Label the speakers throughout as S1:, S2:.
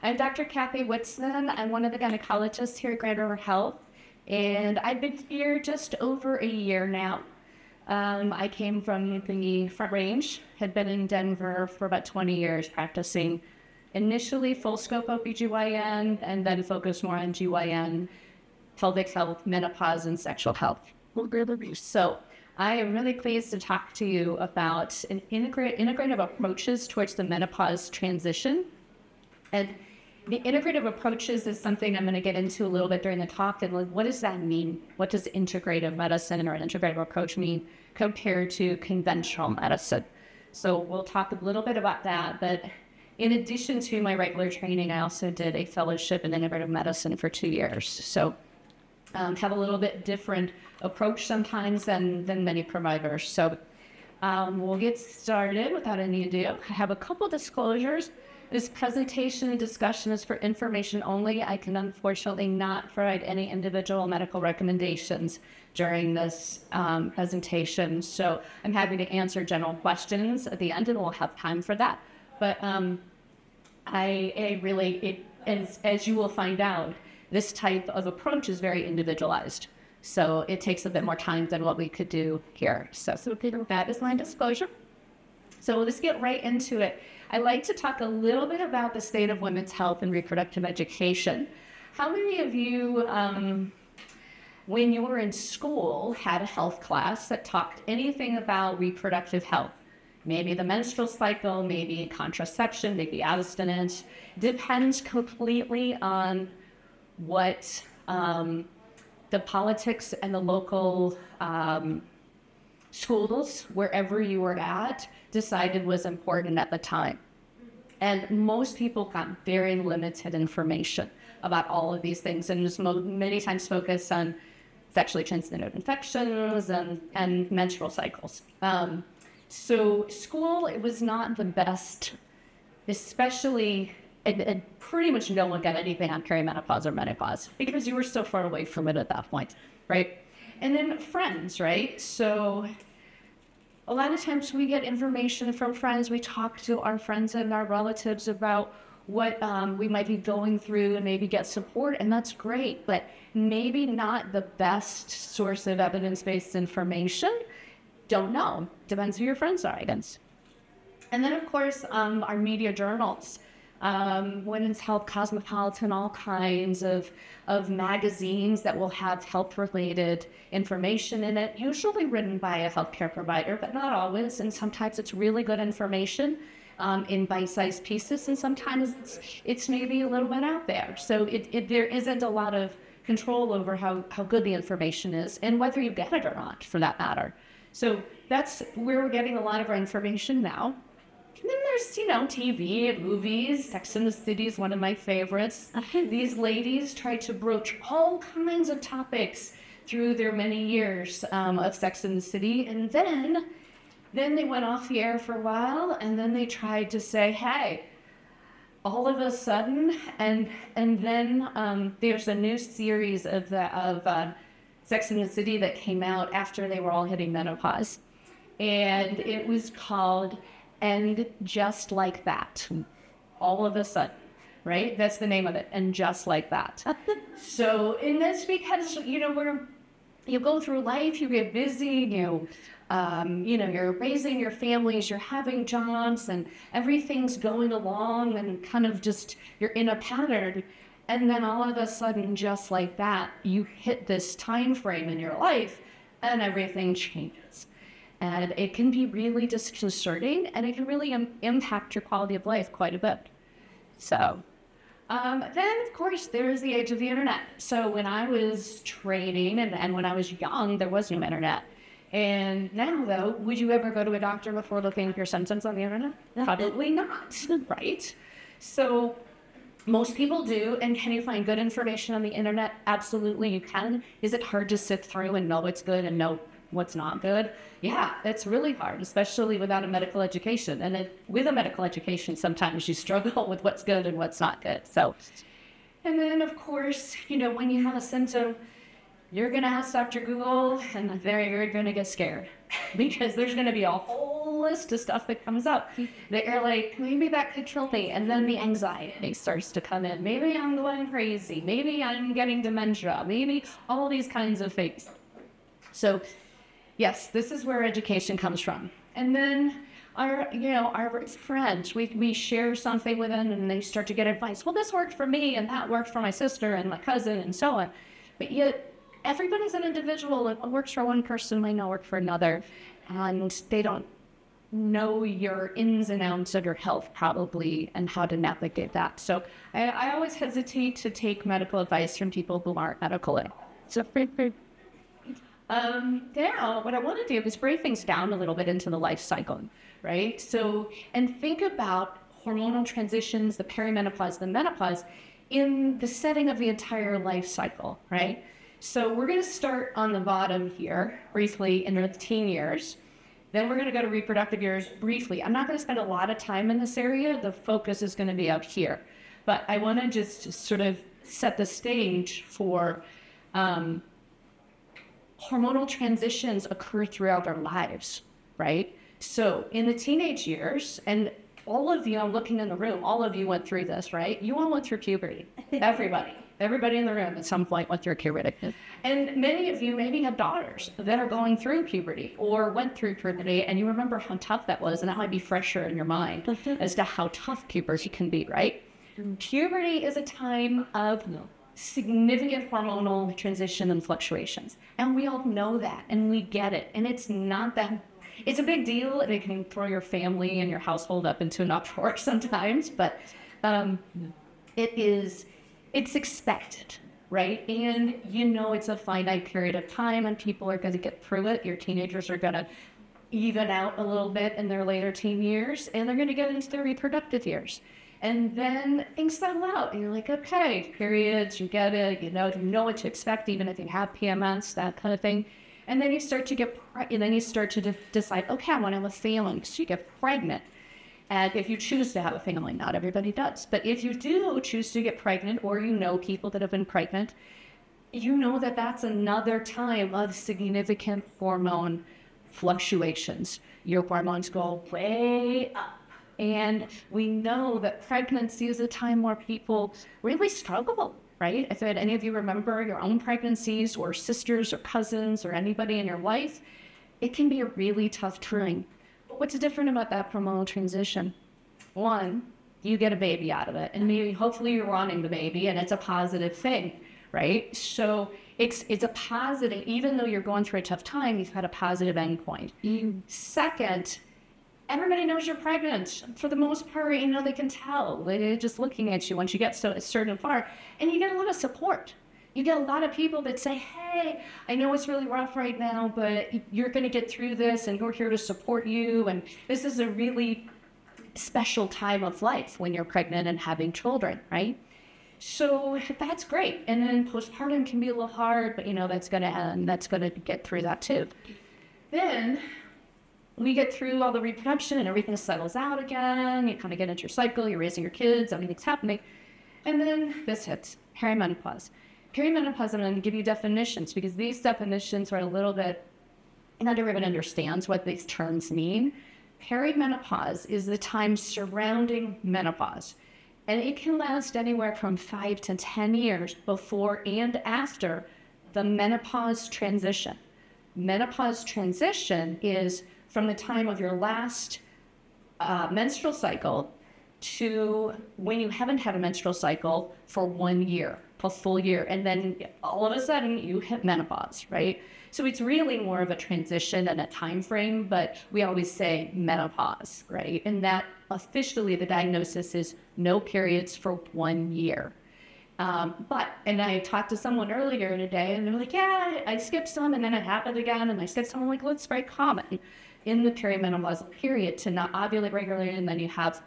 S1: I'm Dr. Kathy Witzeman. I'm one of the gynecologists here at Grand River Health, and I've been here just over a year now. I came from the Front Range, had been in Denver for about 20 years practicing initially full scope OBGYN and then focused more on GYN, pelvic health, menopause, and sexual health. So I am really pleased to talk to you about an integrative approaches towards the menopause transition. And the integrative approaches is something I'm going to get into a little bit during the talk. And what does that mean? What does integrative medicine or an integrative approach mean compared to conventional medicine? So we'll talk a little bit about that. But in addition to my regular training, I also did a fellowship in integrative medicine for 2 years. So have a little bit different approach sometimes than many providers. So we'll get started without any ado. I have a couple disclosures. This presentation and discussion is for information only. I can unfortunately not provide any individual medical recommendations during this presentation. So I'm happy to answer general questions at the end, and we'll have time for that. But as you will find out, this type of approach is very individualized. So it takes a bit more time than what we could do here. So that is my disclosure. So let's get right into it. I'd like to talk a little bit about the state of women's health and reproductive education. How many of you, when you were in school, had a health class that talked anything about reproductive health? Maybe the menstrual cycle, maybe contraception, maybe abstinence. Depends completely on what the politics and the local schools, wherever you were at, decided was important at the time. And most people got very limited information about all of these things, and just many times focused on sexually transmitted infections and menstrual cycles. So school, it was not the best, especially, and pretty much no one got anything on perimenopause or menopause because you were so far away from it at that point, right? And then friends, right? So a lot of times we get information from friends. We talk to our friends and our relatives about what we might be going through and maybe get support, and that's great, but maybe not the best source of evidence-based information. Don't know. Depends who your friends are, I guess. And then, of course, our media journals. Women's Health, Cosmopolitan, all kinds of magazines that will have health-related information in it, usually written by a healthcare provider, but not always. And sometimes it's really good information in bite-sized pieces, and sometimes it's maybe a little bit out there. So there isn't a lot of control over how good the information is and whether you get it or not, for that matter. So that's where we're getting a lot of our information now. And then there's, TV and movies. Sex and the City is one of my favorites. These ladies tried to broach all kinds of topics through their many years of Sex and the City. And then they went off the air for a while, and then they tried to say, hey, all of a sudden, and then there's a new series of Sex and the City that came out after they were all hitting menopause. And it was called And Just Like That. All of a sudden, right? That's the name of it. And Just Like That. So, and that's because, you go through life, you get busy, you're raising your families, you're having jobs, and everything's going along, and kind of just, you're in a pattern. And then all of a sudden, just like that, you hit this time frame in your life, and everything changes. And it can be really disconcerting, and it can really impact your quality of life quite a bit. So then, of course, there's the age of the internet. So when I was training and when I was young, there was no internet. And now, though, would you ever go to a doctor before looking at your symptoms on the internet? Probably not, right? So most people do. And can you find good information on the internet? Absolutely, you can. Is it hard to sift through and know what's good and know what's not good? Yeah, it's really hard, especially without a medical education. And with a medical education, sometimes you struggle with what's good and what's not good. So, and then of course, when you have a symptom, you're going to ask Dr. Google, and you're going to get scared because there's going to be a whole list of stuff that comes up that you're like, maybe that could kill me. And then the anxiety starts to come in. Maybe I'm going crazy. Maybe I'm getting dementia. Maybe all these kinds of things. So yes, this is where education comes from. And then our friends, we share something with them and they start to get advice. Well, this worked for me and that worked for my sister and my cousin and so on. But yet everybody's an individual, and what works for one person might not work for another. And they don't know your ins and outs of your health probably and how to navigate that. So I always hesitate to take medical advice from people who aren't medically. So now what I want to do is break things down a little bit into the life cycle, right? So, and think about hormonal transitions, the perimenopause, the menopause, in the setting of the entire life cycle, right? So we're going to start on the bottom here, briefly, in the teen years. Then we're going to go to reproductive years briefly. I'm not going to spend a lot of time in this area. The focus is going to be out here. But I want to just sort of set the stage for hormonal transitions occur throughout our lives, right? So in the teenage years, and all of you, I'm looking in the room, all of you went through this, right? You all went through puberty. Everybody in the room at some point went through puberty. And many of you maybe have daughters that are going through puberty or went through puberty, and you remember how tough that was, and that might be fresher in your mind as to how tough puberty can be, right? Puberty is a time of significant hormonal transition and fluctuations. And we all know that, and we get it. And it's not that, it's a big deal, and it can throw your family and your household up into an uproar sometimes, but it's expected, right? And it's a finite period of time, and people are going to get through it. Your teenagers are going to even out a little bit in their later teen years, and they're going to get into their reproductive years. And then things settle out, and you're like, okay, periods, you get it, you know what to expect, even if you have PMS, that kind of thing. And then you start to decide, okay, I want to have a family. So you get pregnant. And if you choose to have a family, not everybody does. But if you do choose to get pregnant, or people that have been pregnant, that that's another time of significant hormone fluctuations. Your hormones go way up. And we know that pregnancy is a time where people really struggle, right? If any of you remember your own pregnancies, or sisters or cousins or anybody in your life, it can be a really tough time. But what's different about that hormonal transition? One, you get a baby out of it, and maybe hopefully you're wanting the baby, and it's a positive thing, right? So it's a positive, even though you're going through a tough time, you've had a positive endpoint. Second, everybody knows you're pregnant. For the most part, they can tell. They're just looking at you once you get so a certain far. And you get a lot of support. You get a lot of people that say, hey, I know it's really rough right now, but you're going to get through this, and we're here to support you. And this is a really special time of life when you're pregnant and having children, right? So that's great. And then postpartum can be a little hard, but that's going to end. That's going to get through that too. Then we get through all the reproduction and everything settles out again. You kind of get into your cycle, you're raising your kids, everything's happening. And then this hits, perimenopause. Perimenopause, I'm going to give you definitions, because these definitions are a little bit, not everyone understands what these terms mean. Perimenopause is the time surrounding menopause. And it can last anywhere from 5 to 10 years before and after the menopause transition. Menopause transition is from the time of your last menstrual cycle to when you haven't had a menstrual cycle for 1 year, a full year, and then all of a sudden you hit menopause, right? So it's really more of a transition and a time frame, but we always say menopause, right? And that officially the diagnosis is no periods for 1 year. And I talked to someone earlier today, and they're like, yeah, I skipped some, and then it happened again, and I skipped some. I'm like, well, it's very common in the perimenopausal period to not ovulate regularly, and then you have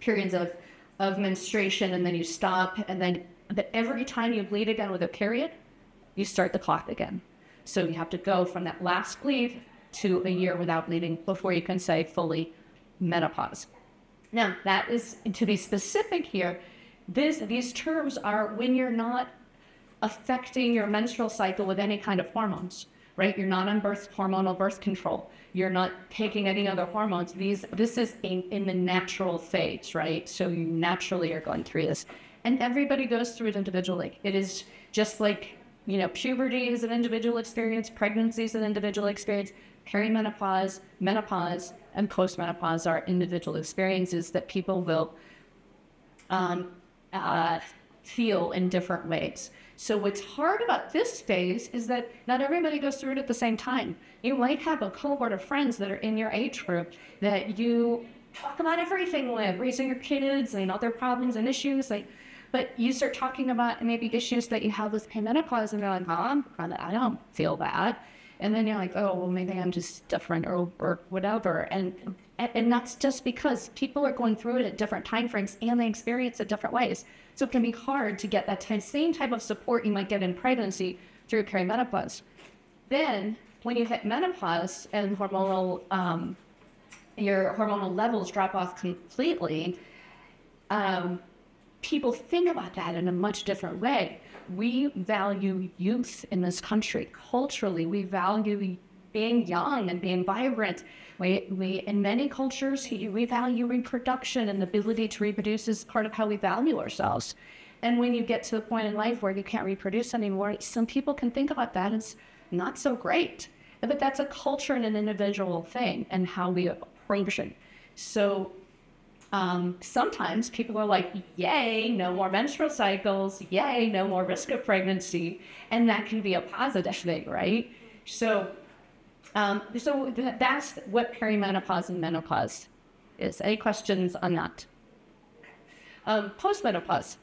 S1: periods of menstruation, and then you stop, and then every time you bleed again with a period, you start the clock again. So you have to go from that last bleed to a year without bleeding before you can say fully menopause. Now, that is, to be specific here, these terms are when you're not affecting your menstrual cycle with any kind of hormones. right? You're not on hormonal birth control. You're not taking any other hormones. This is in the natural phase, right? So you naturally are going through this. And everybody goes through it individually. It is just like, puberty is an individual experience, pregnancy is an individual experience, perimenopause, menopause, and postmenopause are individual experiences that people will feel in different ways. So what's hard about this phase is that not everybody goes through it at the same time. You might have a cohort of friends that are in your age group that you talk about everything with, raising your kids and other problems and issues. But you start talking about maybe issues that you have with perimenopause, and they're like, I don't feel that. And then you're like, oh, well, maybe I'm just different or whatever. And that's just because people are going through it at different time frames and they experience it different ways. So it can be hard to get that same type of support you might get in pregnancy through perimenopause. Then when you hit menopause and your hormonal levels drop off completely, people think about that in a much different way. We value youth in this country. Culturally, we value being young and being vibrant. We in many cultures, we value reproduction, and the ability to reproduce is part of how we value ourselves. And when you get to the point in life where you can't reproduce anymore, some people can think about that as not so great. But that's a culture and an individual thing and how we approach it. So sometimes people are like, yay, no more menstrual cycles, yay, no more risk of pregnancy. And that can be a positive thing, right? So that's what perimenopause and menopause is. Any questions on that? Postmenopause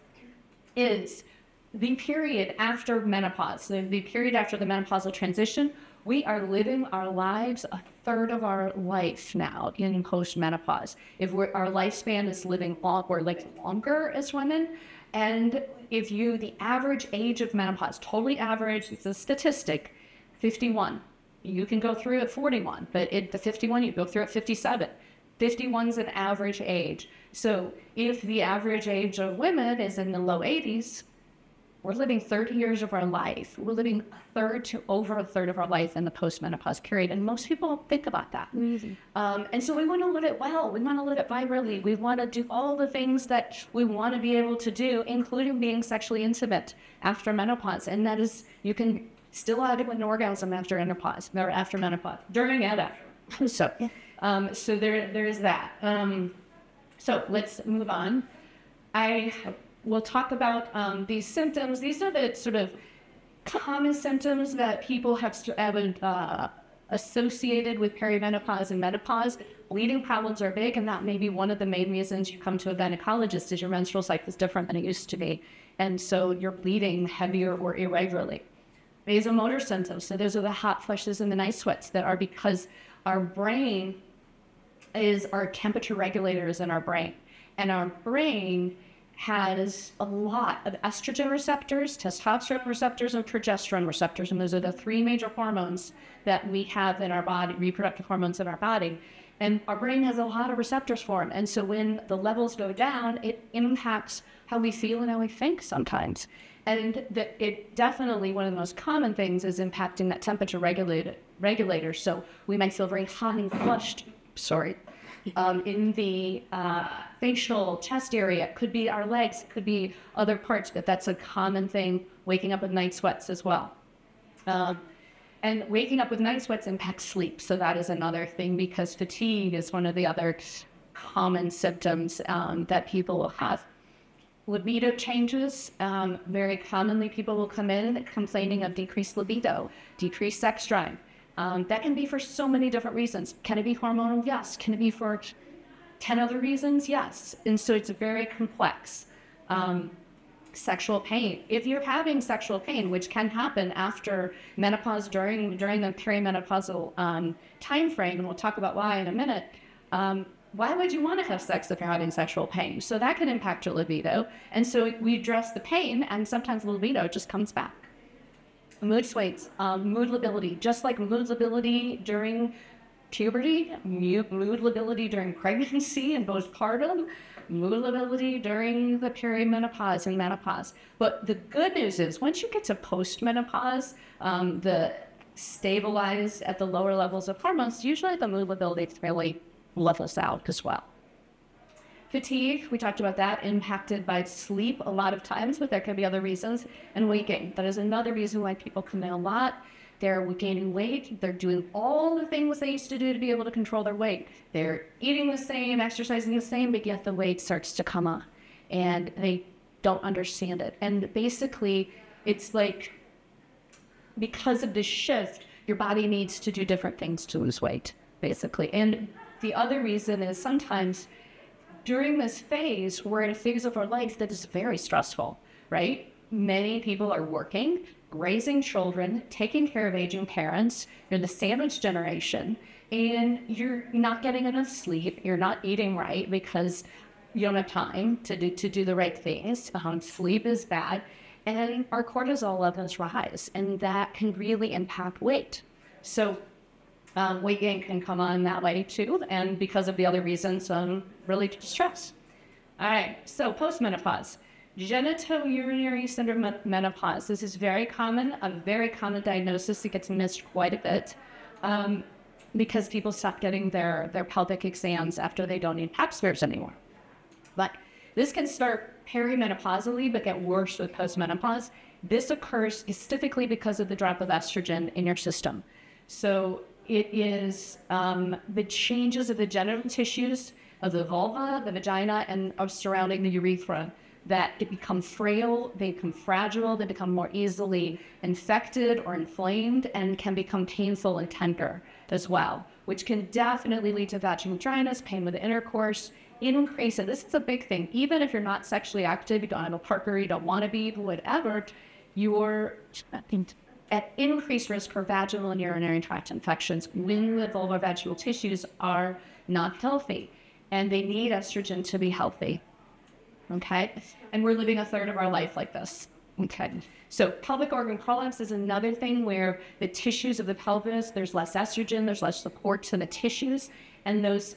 S1: is the period after menopause, the period after the menopausal transition. We are living our lives a third of our life now in postmenopause. If our lifespan is living longer as women, and the average age of menopause, totally average, it's a statistic, 51. You can go through at 41, but at the 51, you go through at 57. 51 is an average age. So if the average age of women is in the low 80s, we're living 30 years of our life. We're living over a third of our life in the postmenopause period. And most people don't think about that. And so we want to live it well. We want to live it vibrantly. We want to do all the things that we want to be able to do, including being sexually intimate after menopause. And that is, you can still have an orgasm after menopause, during and after. So there is that. So let's move on. We'll talk about these symptoms. These are the sort of common symptoms that people have associated with perimenopause and menopause. Bleeding problems are big, and that may be one of the main reasons you come to a gynecologist is your menstrual cycle is different than it used to be. And so you're bleeding heavier or irregularly. Vasomotor symptoms, so those are the hot flushes and the night sweats that are because our brain is our temperature regulators in our brain. And our brain has a lot of estrogen receptors, testosterone receptors, and progesterone receptors. And those are the three major hormones that we have in our body, reproductive hormones in our body. And our brain has a lot of receptors for them. And so when the levels go down, it impacts how we feel and how we think sometimes. And it definitely, one of the most common things is impacting that temperature regulator. So we might feel very hot and flushed, in the facial chest area. It could be our legs, it could be other parts, but that's a common thing, waking up with night sweats as well. And waking up with night sweats impacts sleep. So that is another thing, because fatigue is one of the other common symptoms that people will have. Libido changes. Very commonly people will come in complaining of decreased libido, decreased sex drive. That can be for so many different reasons. Can it be hormonal? Yes. Can it be for 10 other reasons? Yes. And so it's very complex. Sexual pain. If you're having sexual pain, which can happen after menopause, during the perimenopausal time frame, and we'll talk about why in a minute, why would you want to have sex if you're having sexual pain? So that can impact your libido. And so we address the pain, and sometimes the libido just comes back. Mood swings, mood lability, just like mood lability during puberty, mood lability during pregnancy and postpartum, mood lability during the perimenopause and menopause. But the good news is once you get to postmenopause, the stabilize at the lower levels of hormones, usually the mood ability really levels out as well. Fatigue, we talked about that, impacted by sleep a lot of times, but there can be other reasons. And weight gain, that is another reason why people come in a lot. They're gaining weight. They're doing all the things they used to do to be able to control their weight. They're eating the same, exercising the same, but yet the weight starts to come on. And they don't understand it. And basically, it's like, because of this shift, your body needs to do different things to lose weight, basically. And the other reason is sometimes during this phase, we're in a phase of our life that is very stressful, right? Many people are working, raising children, taking care of aging parents. You're the sandwich generation, and you're not getting enough sleep. You're not eating right because you don't have time to do the right things. Sleep is bad, and our cortisol levels rise, and that can really impact weight. So weight gain can come on that way too, and because of the other reasons, really stress. All right, so postmenopause. Genitourinary syndrome menopause. This is very common, a very common diagnosis. It gets missed quite a bit because people stop getting their pelvic exams after they don't need pap smears anymore. But this can start perimenopausally but get worse with postmenopause. This occurs specifically because of the drop of estrogen in your system. So it is the changes of the genital tissues of the vulva, the vagina, and of surrounding the urethra that become frail, they become fragile, they become more easily infected or inflamed, and can become painful and tender as well, which can definitely lead to vaginal dryness, pain with incurse, increase, and this is a big thing, even if you're not sexually active, you don't have a partner, you don't want to be, whatever, you're at increased risk for vaginal and urinary tract infections when the vulvar vaginal tissues are not healthy, and they need estrogen to be healthy. Okay, and we're living a third of our life like this. Okay, so pelvic organ prolapse is another thing where the tissues of the pelvis, there's less estrogen, there's less support to the tissues, and those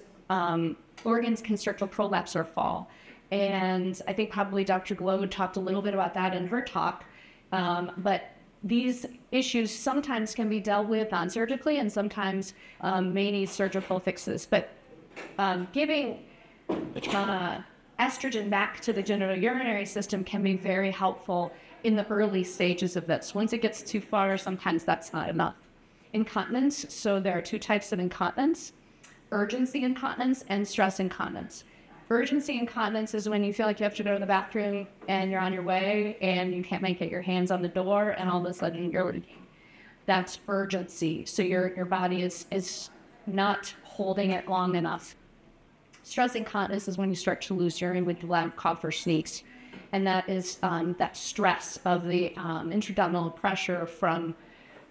S1: organs can start to prolapse or fall. And I think probably Dr. Glow talked a little bit about that in her talk, but these issues sometimes can be dealt with non-surgically and sometimes may need surgical fixes. But giving estrogen back to the genitourinary system can be very helpful in the early stages of this. Once it gets too far, sometimes that's not enough. Incontinence, so there are two types of incontinence: urgency incontinence and stress incontinence. Urgency incontinence is when you feel like you have to go to the bathroom and you're on your way and you can't make it, your hands on the door, and all of a sudden you're leaking. That's urgency. So your body is not holding it long enough. Stress incontinence is when you start to lose urine with loud cough or sneeze. And that is that stress of the intra-abdominal pressure from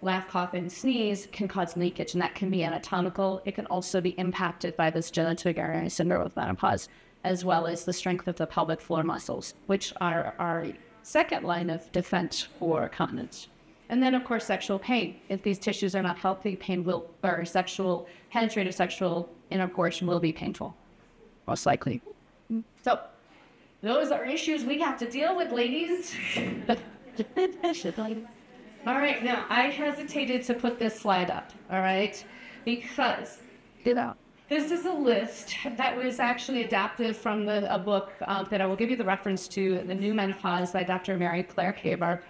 S1: laugh, cough, and sneeze can cause leakage, and that can be anatomical. It can also be impacted by this genitourinary syndrome of menopause, as well as the strength of the pelvic floor muscles, which are our second line of defense for continence. And then, of course, sexual pain. If these tissues are not healthy, penetrative sexual intercourse will be painful, most likely. So those are issues we have to deal with, ladies. All right, now I hesitated to put this slide up, all right, because this is a list that was actually adapted from a book that I will give you the reference to, The New Menopause by Dr. Mary Claire Kaber.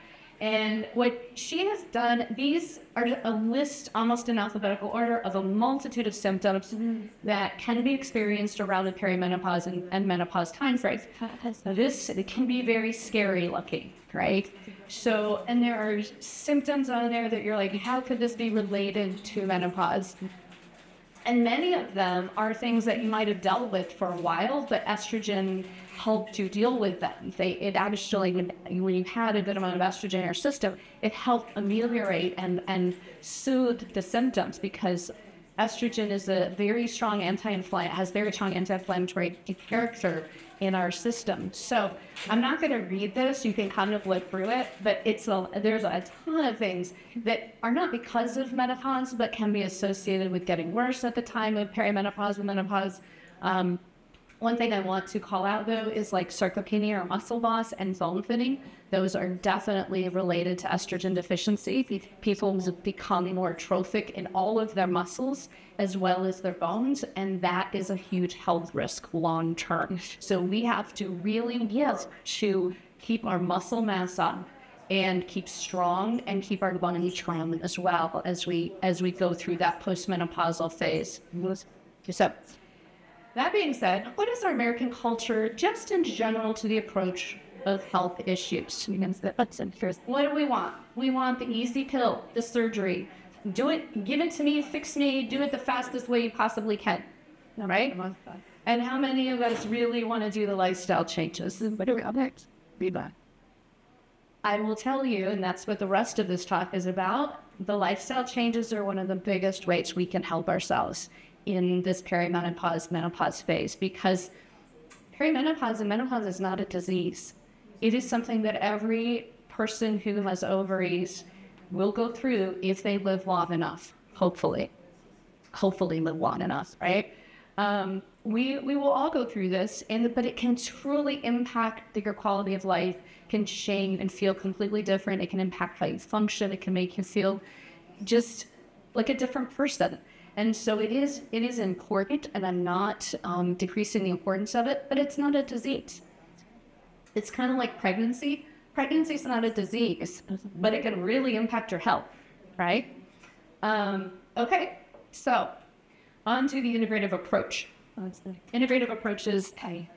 S1: And what she has done, these are a list almost in alphabetical order of a multitude of symptoms that can be experienced around the perimenopause and menopause timeframe. It can be very scary looking, right? So, and there are symptoms on there that you're like, how could this be related to menopause? And many of them are things that you might have dealt with for a while, but estrogen helped you deal with them. It actually, when you had a good amount of estrogen in your system, it helped ameliorate and soothe the symptoms, because estrogen is a very strong anti-inflammatory character in our system. So I'm not going to read this. You can kind of look through it, but there's a ton of things that are not because of menopause, but can be associated with getting worse at the time of perimenopause and menopause. One thing I want to call out, though, is like sarcopenia or muscle loss and bone thinning. Those are definitely related to estrogen deficiency. People become more atrophic in all of their muscles as well as their bones, and that is a huge health risk long term. So we have to really to keep our muscle mass up and keep strong and keep our bone strong as well as we go through that postmenopausal phase. So that being said, what is our American culture just in general to the approach of health issues? What do we want? We want the easy pill, the surgery. Do it, give it to me, fix me, do it the fastest way you possibly can. All right? And how many of us really want to do the lifestyle changes? I will tell you, and that's what the rest of this talk is about, the lifestyle changes are one of the biggest ways we can help ourselves in this perimenopause, menopause phase, because perimenopause and menopause is not a disease. It is something that every person who has ovaries will go through if they live long enough, hopefully live long enough, right? We will all go through this, but it can truly impact your quality of life, can change and feel completely different. It can impact how you function. It can make you feel just like a different person. And so it is important, and I'm not decreasing the importance of it, but it's not a disease. It's kind of like pregnancy. Pregnancy is not a disease, but it can really impact your health, right? Okay, so on to the integrative approach. Integrative approaches, I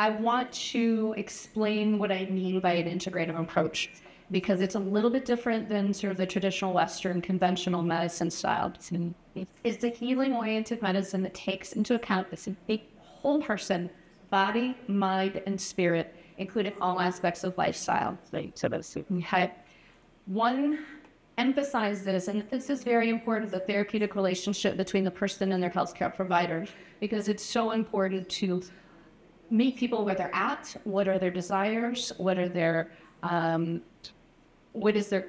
S1: want to explain what I mean by an integrative approach, because it's a little bit different than sort of the traditional Western conventional medicine style. It's a healing-oriented medicine that takes into account the whole person, body, mind, and spirit, including all aspects of lifestyle. One, emphasize this, and this is very important, the therapeutic relationship between the person and their healthcare provider, because it's so important to meet people where they're at, what are their desires, what is their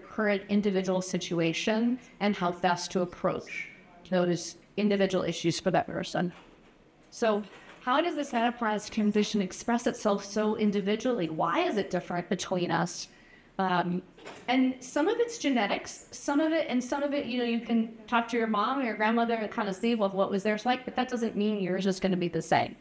S1: current individual situation, and how best to approach those individual issues for that person. So how does this menopause condition express itself so individually? Why is it different between us? And some of it's genetics, some of it, you can talk to your mom or your grandmother and kind of see what was theirs like, but that doesn't mean yours is going to be the same.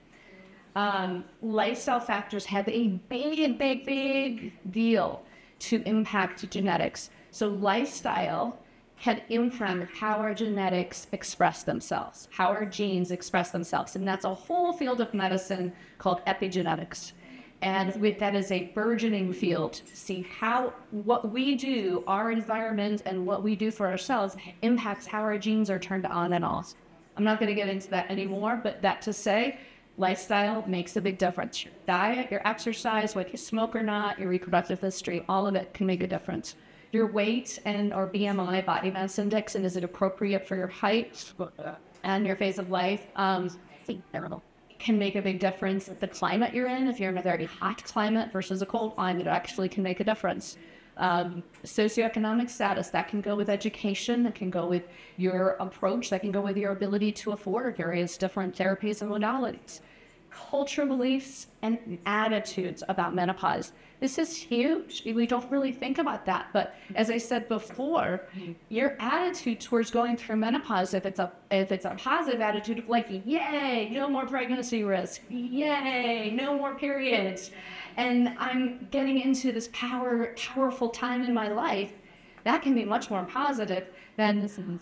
S1: Lifestyle factors have a big deal to impact genetics. So lifestyle can impact how our genetics express themselves, how our genes express themselves. And that's a whole field of medicine called epigenetics. And that is a burgeoning field to see how what we do, our environment, and what we do for ourselves impacts how our genes are turned on and off. I'm not going to get into that anymore, but that to say, lifestyle makes a big difference. Your diet, your exercise, whether you smoke or not, your reproductive history, all of it can make a difference. Your weight or BMI, body mass index, and is it appropriate for your height and your phase of life? Can make a big difference. The climate you're in, if you're in a very hot climate versus a cold climate, it actually can make a difference. Socioeconomic status, that can go with education, that can go with your approach, that can go with your ability to afford various different therapies and modalities. Cultural beliefs and attitudes about menopause. This is huge. We don't really think about that, but as I said before, your attitude towards going through menopause, if it's a positive attitude of like, yay, no more pregnancy risk, yay, no more periods, and I'm getting into this powerful time in my life, that can be much more positive than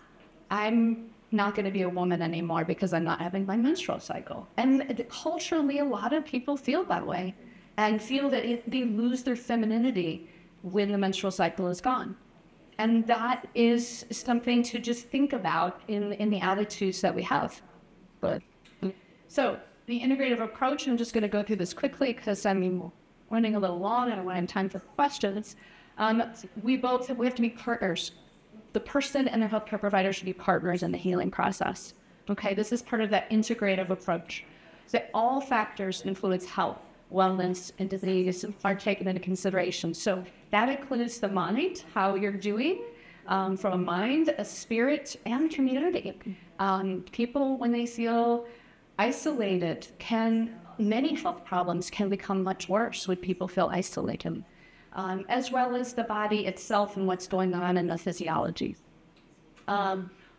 S1: I'm not going to be a woman anymore because I'm not having my menstrual cycle. And culturally, a lot of people feel that way and feel that they lose their femininity when the menstrual cycle is gone. And that is something to just think about in the attitudes that we have. So the integrative approach, I'm just going to go through this quickly because I'm running a little long and I want to have time for questions. We have to be partners. The person and their healthcare provider should be partners in the healing process. Okay, this is part of that integrative approach. So all factors influence health, wellness, and disease are taken into consideration. So that includes the mind, how you're doing, from a mind, a spirit, and community. People, when they feel isolated, many health problems can become much worse when people feel isolated, as well as the body itself and what's going on in the physiology.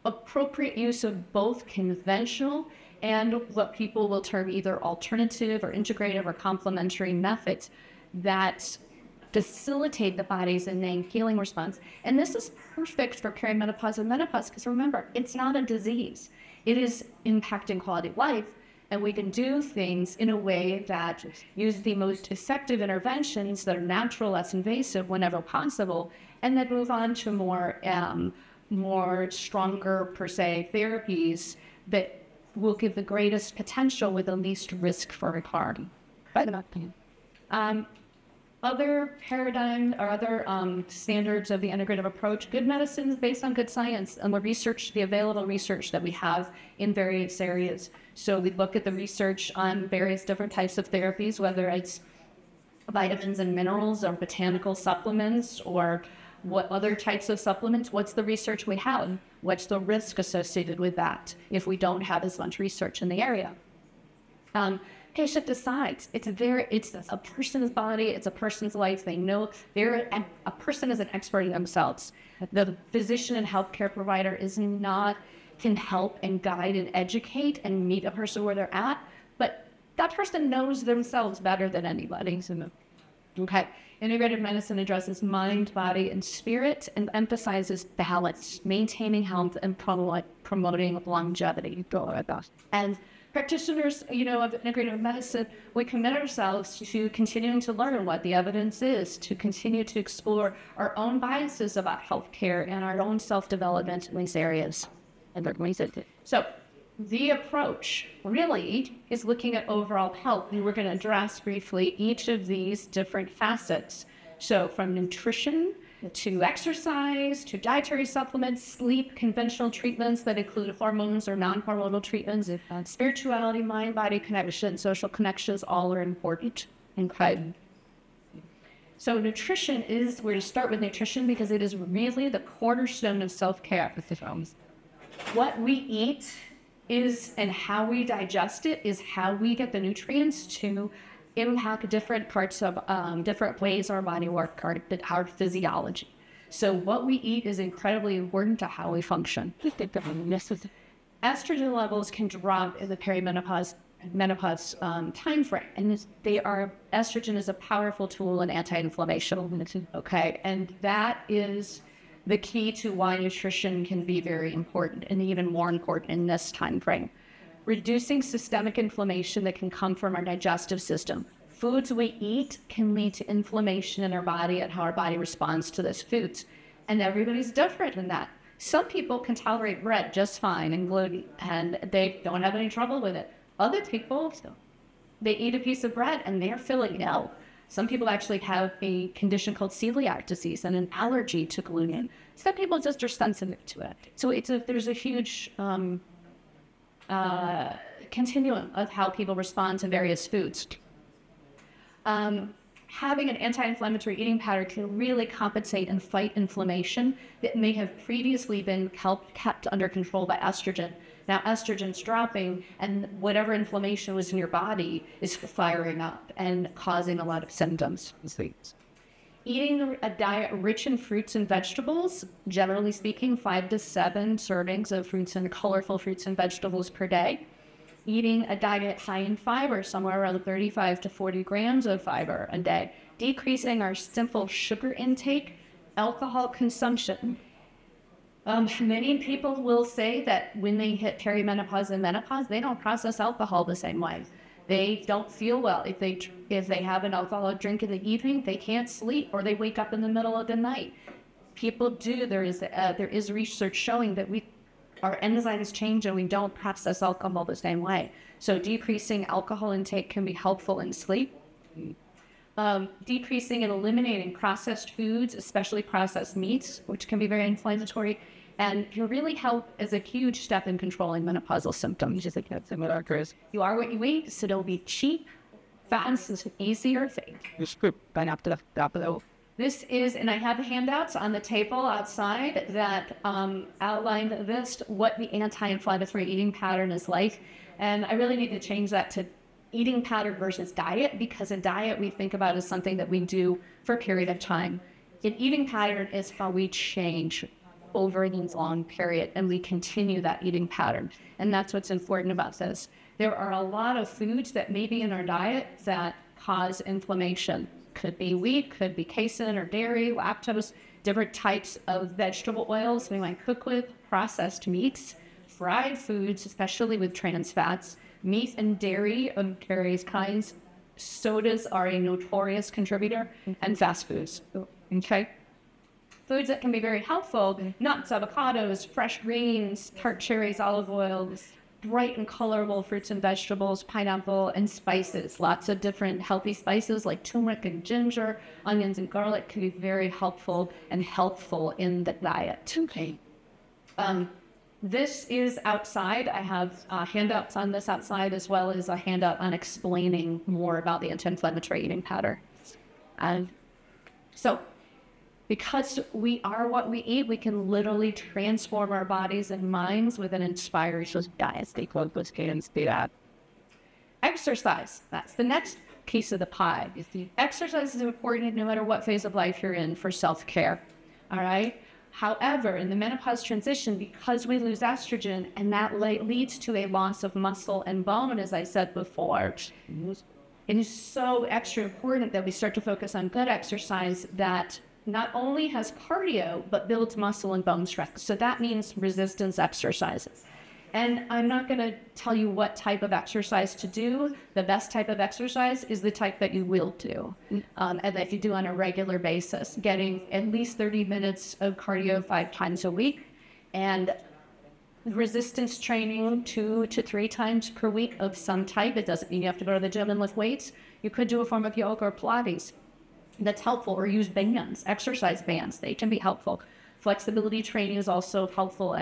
S1: Appropriate use of both conventional and what people will term either alternative or integrative or complementary methods that facilitate the body's innate healing response. And this is perfect for perimenopause and menopause because remember, it's not a disease. It is impacting quality of life, and we can do things in a way that use the most effective interventions that are natural, less invasive whenever possible, and then move on to more stronger, per se, therapies that will give the greatest potential with the least risk for harm. Other paradigm or other standards of the integrative approach, good medicine is based on good science and the available research that we have in various areas. So we look at the research on various different types of therapies, whether it's vitamins and minerals or botanical supplements or what other types of supplements, what's the research we have? What's the risk associated with that if we don't have as much research in the area? Patient decides. It's a person's body, it's a person's life. They know a person is an expert in themselves. The physician and healthcare provider can help and guide and educate and meet a person where they're at, but that person knows themselves better than anybody. Okay. Integrative medicine addresses mind, body, and spirit and emphasizes balance, maintaining health, and promoting longevity. And practitioners, of integrative medicine, we commit ourselves to continuing to learn what the evidence is, to continue to explore our own biases about healthcare and our own self-development in these areas. So the approach really is looking at overall health, and we're going to address briefly each of these different facets. So from nutrition to exercise, to dietary supplements, sleep, conventional treatments that include hormones or non-hormonal treatments, spirituality, mind-body connection, social connections, all are important. Okay. So we're going to start with nutrition because it is really the cornerstone of self-care. What we eat and how we digest it is how we get the nutrients to impact different parts of different ways our body works, our physiology. So what we eat is incredibly important to how we function. Estrogen levels can drop in the perimenopause time frame, and estrogen is a powerful tool in anti-inflammation. Okay, and that is the key to why nutrition can be very important and even more important in this time frame. Reducing systemic inflammation that can come from our digestive system. Foods we eat can lead to inflammation in our body and how our body responds to those foods. And everybody's different in that. Some people can tolerate bread just fine and gluten, and they don't have any trouble with it. Other people, they eat a piece of bread and they're feeling ill. Some people actually have a condition called celiac disease and an allergy to gluten. Some people just are sensitive to it. So there's a huge continuum of how people respond to various foods. Having an anti-inflammatory eating pattern can really compensate and fight inflammation that may have previously been kept under control by estrogen. Now estrogen's dropping, and whatever inflammation was in your body is firing up and causing a lot of symptoms. Eating a diet rich in fruits and vegetables, generally speaking, 5 to 7 servings of fruits and colorful fruits and vegetables per day. Eating a diet high in fiber, somewhere around 35 to 40 grams of fiber a day. Decreasing our simple sugar intake, alcohol consumption. Many people will say that when they hit perimenopause and menopause, they don't process alcohol the same way. They don't feel well. If they have an alcoholic drink in the evening, they can't sleep, or they wake up in the middle of the night. People do. There is research showing that our enzymes change and we don't process alcohol the same way. So decreasing alcohol intake can be helpful in sleep. Decreasing and eliminating processed foods, especially processed meats, which can be very inflammatory, and can really help as a huge step in controlling menopausal symptoms. You are what you eat, so don't be cheap, fast, and easier thing. This is, and I have handouts on the table outside that outline what the anti-inflammatory eating pattern is like. And I really need to change that to eating pattern versus diet, because a diet we think about as something that we do for a period of time. An eating pattern is how we change over these long period, and we continue that eating pattern. And that's what's important about this. There are a lot of foods that may be in our diet that cause inflammation. Could be wheat, could be casein or dairy, lactose, different types of vegetable oils we might cook with, processed meats, fried foods, especially with trans fats, meat and dairy of various kinds. Sodas are a notorious contributor, and fast foods. Okay? Foods that can be very helpful: nuts, avocados, fresh greens, tart cherries, olive oil, bright and colorful fruits and vegetables, pineapple, and spices. Lots of different healthy spices like turmeric and ginger, onions and garlic can be very helpful and healthful in the diet. Okay. This is outside. I have handouts on this outside, as well as a handout on explaining more about the anti-inflammatory eating pattern. So because we are what we eat, we can literally transform our bodies and minds with an inspiring diet. Exercise. That's the next piece of the pie. Exercise is important no matter what phase of life you're in for self-care. All right? However, in the menopause transition, because we lose estrogen, and that leads to a loss of muscle and bone, as I said before, it is so extra important that we start to focus on good exercise that not only has cardio, but builds muscle and bone strength. So that means resistance exercises. And I'm not going to tell you what type of exercise to do. The best type of exercise is the type that you will do, and that you do on a regular basis, getting at least 30 minutes of cardio 5 times a week, and resistance training 2 to 3 times per week of some type. It doesn't mean you have to go to the gym and lift weights. You could do a form of yoga or Pilates. That's helpful, or use bands, exercise bands. They can be helpful. Flexibility training is also helpful to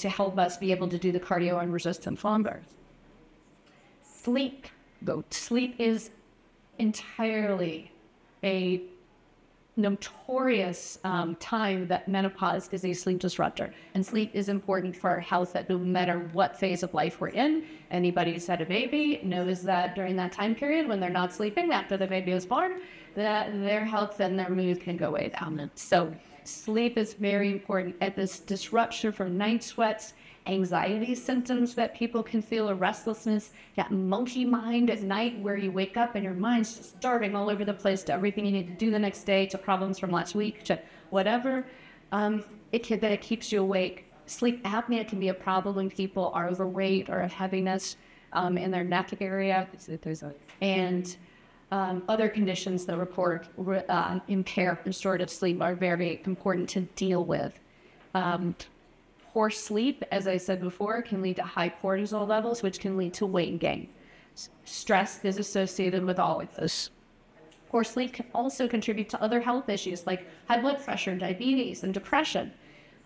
S1: help us be able to do the cardio and resistance longer. Sleep. Sleep is entirely a notorious time that menopause is a sleep disruptor, and sleep is important for our health no matter what phase of life we're in. Anybody who's had a baby knows that during that time period when they're not sleeping after the baby is born, that their health and their mood can go way down. So sleep is very important. At this disruption from night sweats, anxiety symptoms that people can feel, a restlessness, that monkey mind at night where you wake up and your mind's just darting all over the place to everything you need to do the next day, to problems from last week, to whatever, it keeps you awake. Sleep apnea can be a problem when people are overweight or have heaviness in their neck area, and other conditions that report impaired restorative sleep are very important to deal with. Poor sleep, as I said before, can lead to high cortisol levels, which can lead to weight gain. Stress is associated with all of this. Poor sleep can also contribute to other health issues like high blood pressure, diabetes, and depression,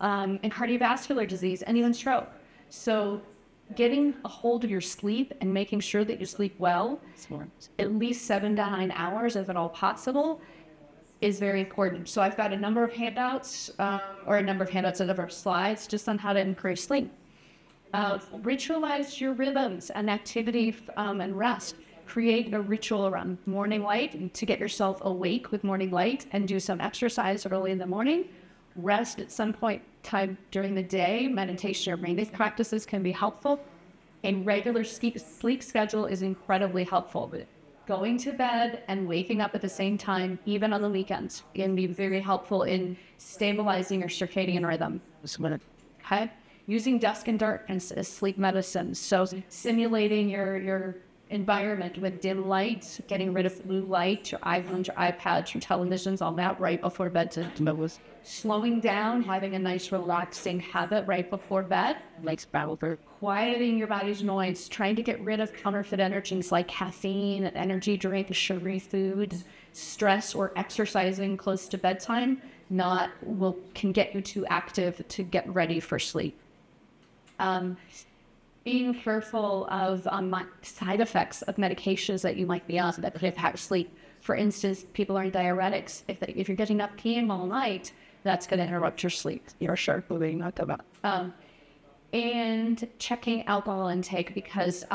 S1: and cardiovascular disease, and even stroke. So getting a hold of your sleep and making sure that you sleep well, at least 7 to 9 hours if at all possible, is very important. So I've got a number of handouts, a number of slides just on how to improve sleep. Ritualize your rhythms and activity and rest. Create a ritual around morning light to get yourself awake with morning light, and do some exercise early in the morning. Rest at some point time during the day. Meditation or breathing practices can be helpful. A regular sleep schedule is incredibly helpful. Going to bed and waking up at the same time, even on the weekends, can be very helpful in stabilizing your circadian rhythm. Okay? Using dusk and darkness as sleep medicine. So simulating your environment with dim lights, getting rid of blue light, your iPhones, your iPads, your televisions, all that right before bed. Slowing down, having a nice relaxing habit right before bed. Quieting your body's noise, trying to get rid of counterfeit energies like caffeine, energy drink, sugary food. Stress or exercising close to bedtime can get you too active to get ready for sleep. Being careful of side effects of medications that you might be on that could impact sleep. For instance, people are on diuretics. If you're getting up peeing all night, that's going to interrupt your sleep. You're sure. and checking alcohol intake, because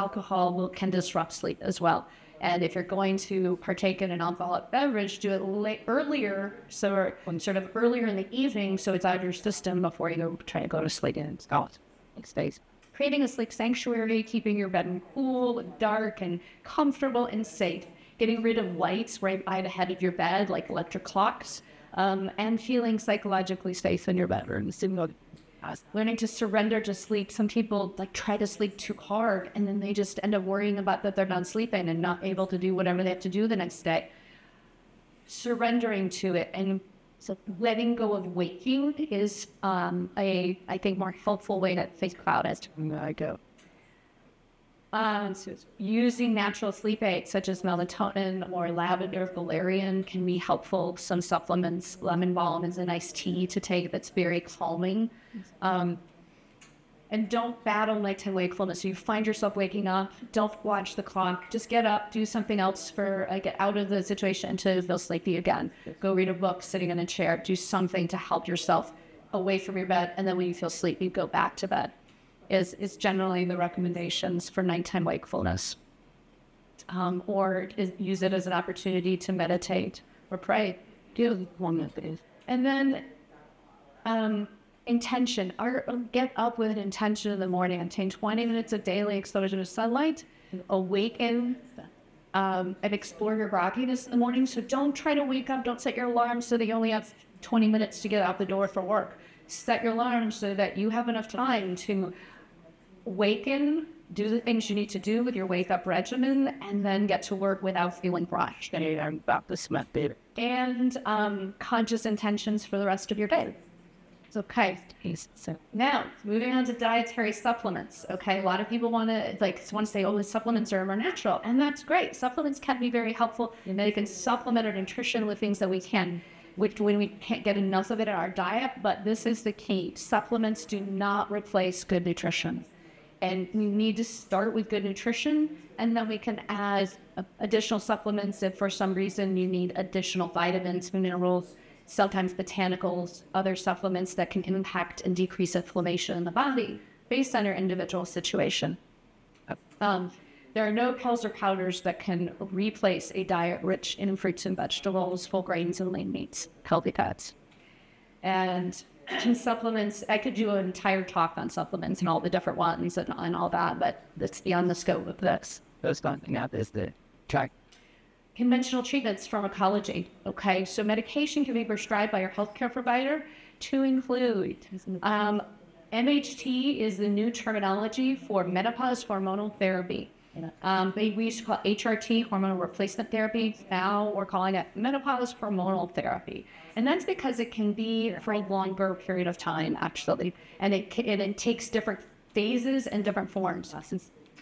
S1: can disrupt sleep as well. And if you're going to partake in an alcoholic beverage, do it earlier, so sort of earlier in the evening, so it's out of your system before you try to go to sleep. And space. Creating a sleep sanctuary, keeping your bed cool, dark, and comfortable and safe. Getting rid of lights right by the head of your bed, like electric clocks, and feeling psychologically safe in your bedroom. Learning to surrender to sleep. Some people try to sleep too hard, and then they just end up worrying about that they're not sleeping and not able to do whatever they have to do the next day. Surrendering to it, and so letting go of waking is I think more helpful way to think about it. Using natural sleep aids such as melatonin or lavender, valerian can be helpful. Some supplements, lemon balm is a nice tea to take that's very calming. And don't battle nighttime wakefulness. So you find yourself waking up, don't watch the clock, just get up, do something else get out of the situation until you feel sleepy again. Go read a book, sitting in a chair, do something to help yourself away from your bed, and then when you feel sleepy, go back to bed. Is generally the recommendations for nighttime wakefulness. Use it as an opportunity to meditate or pray. And then intention. Get up with an intention in the morning. Obtain 20 minutes of daily exposure to sunlight. Awaken and explore your grogginess in the morning. So don't try to wake up. Don't set your alarm so that you only have 20 minutes to get out the door for work. Set your alarm so that you have enough time to awaken, do the things you need to do with your wake-up regimen, and then get to work without feeling rushed. And conscious intentions for the rest of your day. Okay. So now, moving on to dietary supplements. Okay, a lot of people want to say, oh, the supplements are more natural, and that's great. Supplements can be very helpful, and they can supplement our nutrition with things that we can, when we can't get enough of it in our diet. But this is the key: supplements do not replace good nutrition. And we need to start with good nutrition, and then we can add additional supplements if for some reason you need additional vitamins, minerals, sometimes botanicals, other supplements that can impact and decrease inflammation in the body based on your individual situation. There are no pills or powders that can replace a diet rich in fruits and vegetables, whole grains, and lean meats, healthy fats. And supplements, I could do an entire talk on supplements and all the different ones and all that, but that's beyond the scope of this. Conventional treatments, pharmacology. Okay, so medication can be prescribed by your healthcare provider to include MHT is the new terminology for menopause hormonal therapy. We used to call it HRT, hormonal replacement therapy. Now we're calling it menopause hormonal therapy. And that's because it can be for a longer period of time, actually. And it takes different phases and different forms.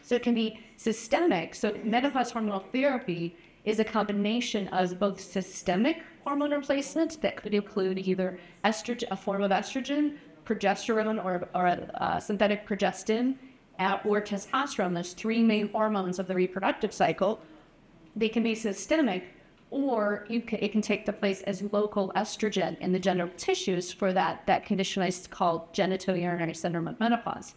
S1: So it can be systemic. So menopause hormonal therapy is a combination of both systemic hormone replacement that could include either estrogen, a form of estrogen, progesterone, or synthetic progestin, or testosterone. There's three main hormones of the reproductive cycle. They can be systemic, or it can take the place as local estrogen in the genital tissues for that condition I call genitourinary syndrome of menopause.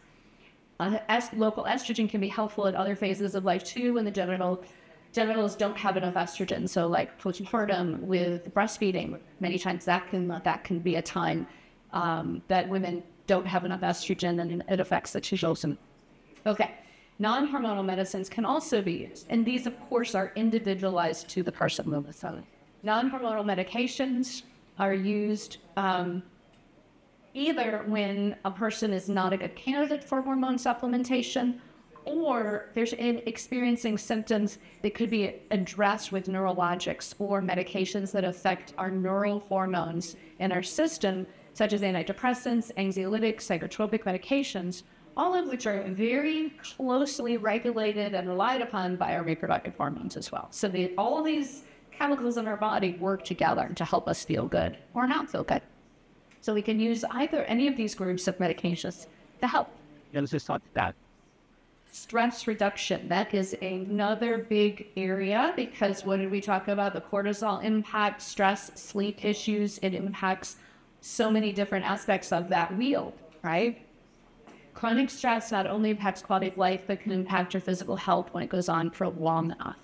S1: Local estrogen can be helpful at other phases of life too, when the genitals don't have enough estrogen. So like postpartum with breastfeeding, many times that can be a time that women don't have enough estrogen, and it affects the tissues. Okay, non-hormonal medicines can also be used, and these, of course, are individualized to the person. Non-hormonal medications are used either when a person is not a good candidate for hormone supplementation, or there's experiencing symptoms that could be addressed with neurologics or medications that affect our neural hormones in our system, such as antidepressants, anxiolytics, psychotropic medications, all of which are very closely regulated and relied upon by our reproductive hormones as well. So all of these chemicals in our body work together to help us feel good or not feel good. So we can use any of these groups of medications to help.
S2: Let's just talk about that.
S1: Stress reduction, that is another big area, because what did we talk about? The cortisol impact, stress, sleep issues, it impacts so many different aspects of that wheel, right? Chronic stress not only impacts quality of life, but can impact your physical health when it goes on for long enough.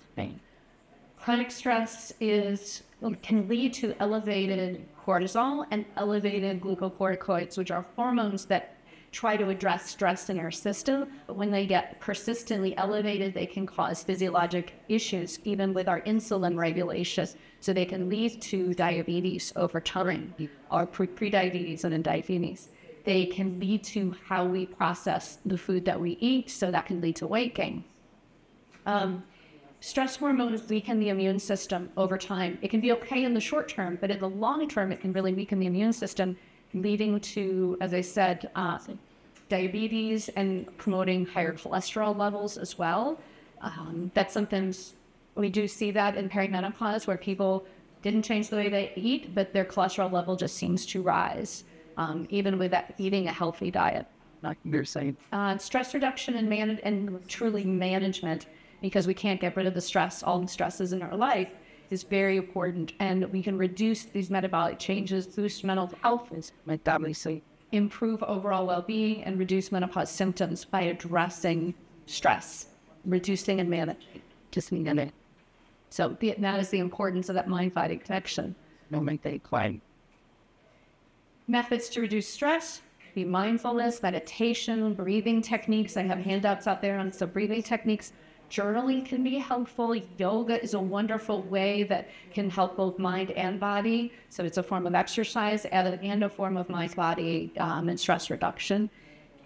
S1: Chronic stress can lead to elevated cortisol and elevated glucocorticoids, which are hormones that try to address stress in our system. But when they get persistently elevated, they can cause physiologic issues, even with our insulin regulation. So they can lead to diabetes over time, or pre-diabetes and then diabetes. They can lead to how we process the food that we eat, so that can lead to weight gain. Stress hormones weaken the immune system over time. It can be okay in the short term, but in the long term, it can really weaken the immune system, leading to, as I said, diabetes and promoting higher cholesterol levels as well. That sometimes we do see that in perimenopause, where people didn't change the way they eat, but their cholesterol level just seems to rise, even with eating a healthy diet.
S2: Like you're saying.
S1: Stress reduction and truly management, because we can't get rid of the stress, all the stresses in our life, is very important. And we can reduce these metabolic changes, boost mental health, improve overall well-being, and reduce menopause symptoms by addressing stress, reducing and managing. So that is the importance of that mind-body connection. Methods to reduce stress: be mindfulness, meditation, breathing techniques. I have handouts out there on some breathing techniques. Journaling can be helpful. Yoga is a wonderful way that can help both mind and body. So it's a form of exercise and a form of mind, body, and stress reduction.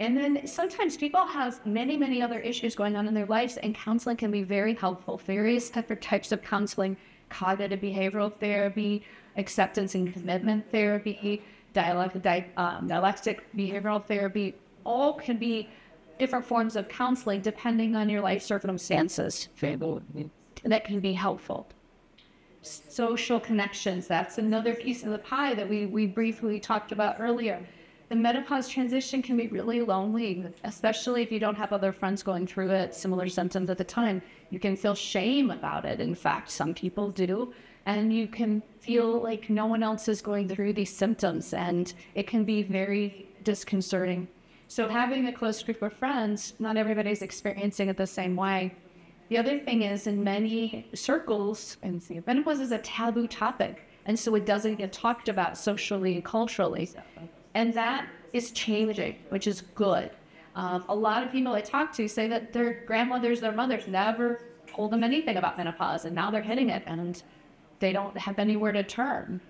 S1: And then sometimes people have many, many other issues going on in their lives, and counseling can be very helpful. Various different types of counseling: cognitive behavioral therapy, acceptance and commitment therapy, dialectic behavioral therapy, all can be different forms of counseling depending on your life circumstances. That can be helpful. Social connections, that's another piece of the pie that we briefly talked about earlier. The menopause transition can be really lonely, especially if you don't have other friends going through it, similar symptoms at the time. You can feel shame about it. In fact, some people do. And you can feel like no one else is going through these symptoms, and it can be very disconcerting. So having a close group of friends, not everybody's experiencing it the same way. The other thing is, in many circles, menopause is a taboo topic, and so it doesn't get talked about socially and culturally. And that is changing, which is good. A lot of people I talk to say that their grandmothers, their mothers never told them anything about menopause, and now they're hitting it, and they don't have anywhere to turn.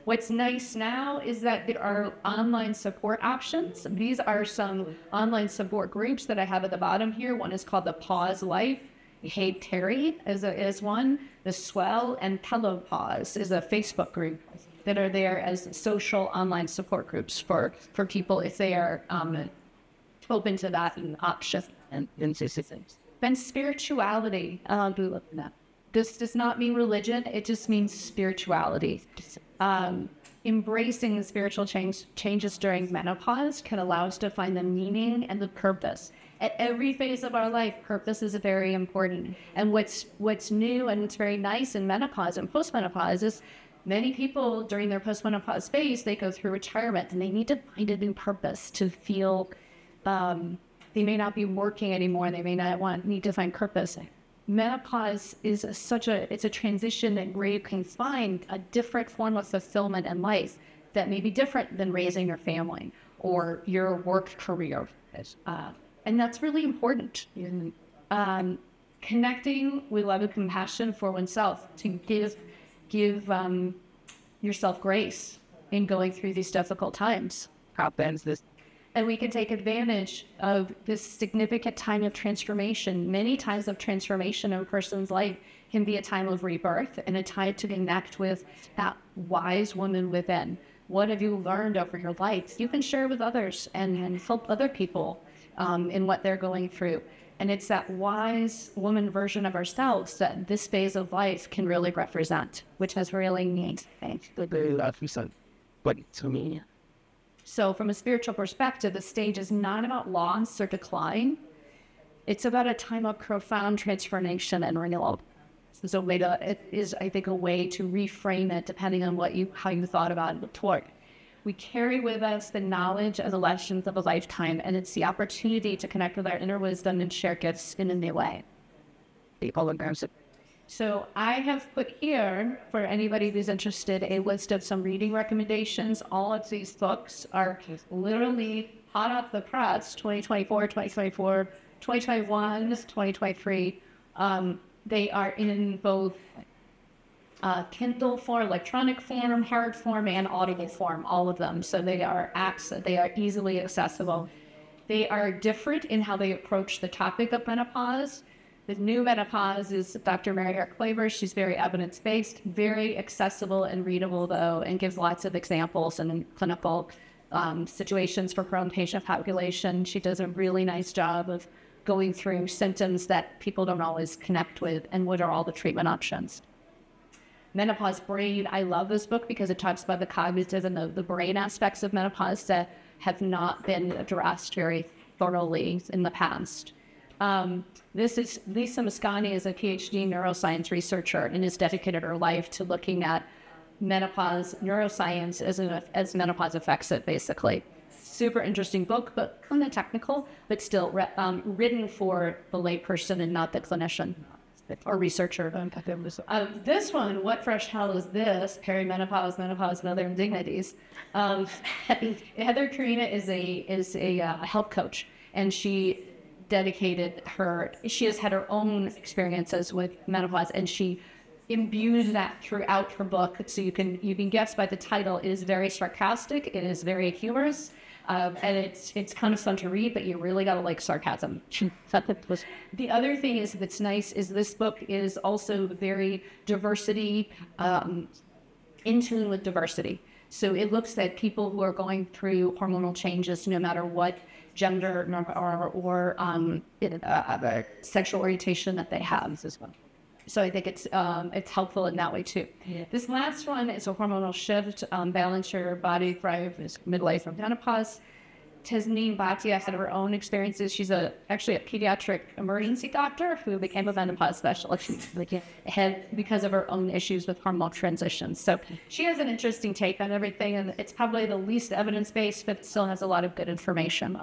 S1: What's nice now is that there are online support options. These are some online support groups that I have at the bottom here. One is called the Pause Life. Hey Terry is one. The Swell and Pillow Pause is a Facebook group that are there as social online support groups for people if they are open to that option. Then spirituality. This does not mean religion. It just means spirituality. Embracing the spiritual changes during menopause can allow us to find the meaning and the purpose. At every phase of our life, purpose is very important. And what's new and it's very nice in menopause and postmenopause is many people during their postmenopause phase, they go through retirement and they need to find a new purpose to feel they may not be working anymore. They may not need to find purpose. Menopause is it's a transition where you can find a different form of fulfillment in life that may be different than raising your family or your work career. And that's really important. Connecting with love and compassion for oneself to give yourself grace in going through these difficult times. And we can take advantage of this significant time of transformation. Many times of transformation in a person's life can be a time of rebirth and a time to connect with that wise woman within. What have you learned over your life? You can share with others and help other people in what they're going through. And it's that wise woman version of ourselves that this phase of life can really represent, which has really neat things. So from a spiritual perspective, the stage is not about loss or decline. It's about a time of profound transformation and renewal. So it is, I think, a way to reframe it depending on how you thought about it before. We carry with us the knowledge and the lessons of a lifetime, and it's the opportunity to connect with our inner wisdom and share gifts in a new way. So I have put here, for anybody who's interested, a list of some reading recommendations. All of these books are literally hot off the press, 2024, 2024, 2021, 2023. They are in both Kindle form, electronic form, hard form, and audible form, all of them. So they are easily accessible. They are different in how they approach the topic of menopause. The new menopause is Dr. Mary Claver. She's very evidence-based, very accessible and readable, though, and gives lots of examples and clinical situations for her own patient population. She does a really nice job of going through symptoms that people don't always connect with and what are all the treatment options. Menopause Brain. I love this book because it talks about the cognitive and the brain aspects of menopause that have not been addressed very thoroughly in the past. This is Lisa Mosconi is a PhD neuroscience researcher and has dedicated her life to looking at menopause neuroscience as menopause affects it, basically. Super interesting book, but kind of technical, but still written for the layperson and not the clinician or researcher. This one, What Fresh Hell Is This? Perimenopause, Menopause, and Other Indignities. Heather Carina is a health coach, and she has had her own experiences with menopause, and she imbues that throughout her book. So you can guess by the title, it is very sarcastic, it is very humorous, and it's kind of fun to read, but you really gotta like sarcasm. The other thing is that's nice is this book is also very diversity, in tune with diversity. So it looks at people who are going through hormonal changes, no matter what gender or sexual orientation that they have as well. So I think it's helpful in that way too. Yeah. This last one is a hormonal shift, balance your body, thrive, midlife from menopause. Tasneem Bhatia had her own experiences. She's actually a pediatric emergency doctor who became a menopause specialist because of her own issues with hormonal transitions. So she has an interesting take on everything, and it's probably the least evidence-based, but it still has a lot of good information.